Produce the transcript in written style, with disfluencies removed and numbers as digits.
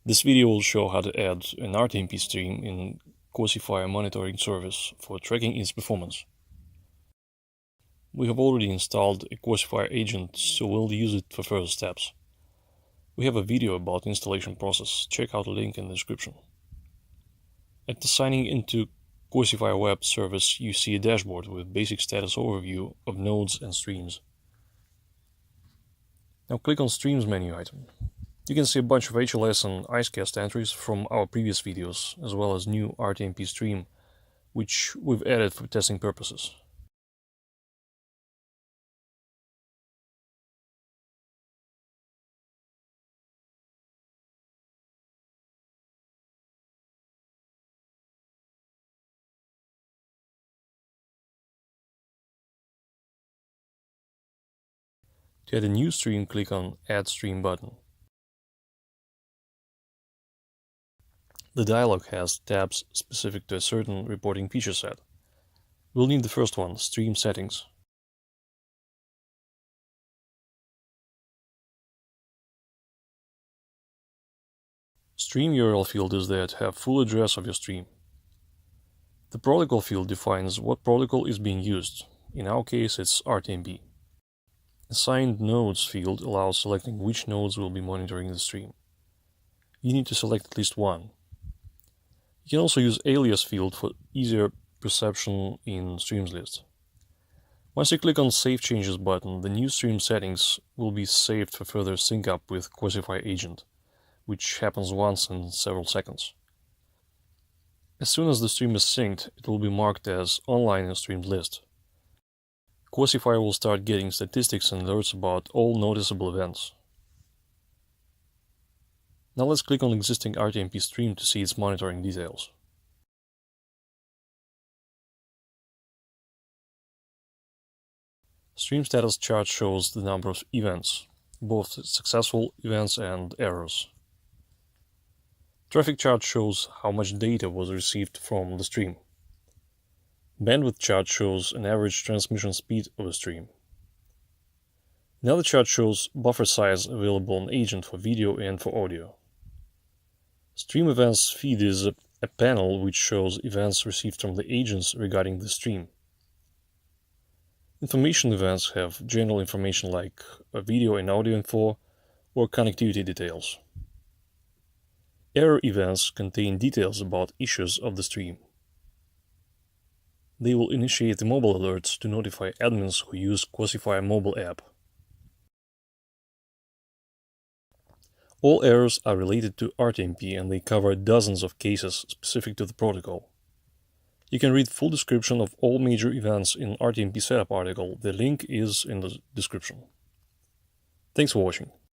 This video will show how to add an RTMP stream in Qosifire monitoring service for tracking its performance. We have already installed a Qosifire agent, so we'll use it for further steps. We have a video about the installation process. Check out the link in the description. At the signing into Qosifire web service, you see a dashboard with basic status overview of nodes and streams. Now click on Streams menu item. You can see a bunch of HLS and IceCast entries from our previous videos, as well as new RTMP stream, which we've added for testing purposes. To add a new stream, click on Add Stream button. The dialog has tabs specific to a certain reporting feature set. We'll need the first one, Stream Settings. Stream URL field is there to have full address of your stream. The protocol field defines what protocol is being used. In our case, it's RTMP. Assigned Nodes field allows selecting which nodes will be monitoring the stream. You need to select at least one. You can also use Alias field for easier perception in Streams list. Once you click on Save Changes button, the new stream settings will be saved for further sync up with Qosifire agent, which happens once in several seconds. As soon as the stream is synced, it will be marked as online in Streams list. Qosifire will start getting statistics and alerts about all noticeable events. Now let's click on existing RTMP stream to see its monitoring details. Stream status chart shows the number of events, both successful events and errors. Traffic chart shows how much data was received from the stream. Bandwidth chart shows an average transmission speed of a stream. Another chart shows buffer size available on agent for video and for audio. Stream events feed is a panel which shows events received from the agents regarding the stream. Information events have general information like video and audio info or connectivity details. Error events contain details about issues of the stream. They will initiate the mobile alerts to notify admins who use Qosifire mobile app. All errors are related to RTMP and they cover dozens of cases specific to the protocol. You can read full description of all major events in RTMP setup article. The link is in the description. Thanks for watching.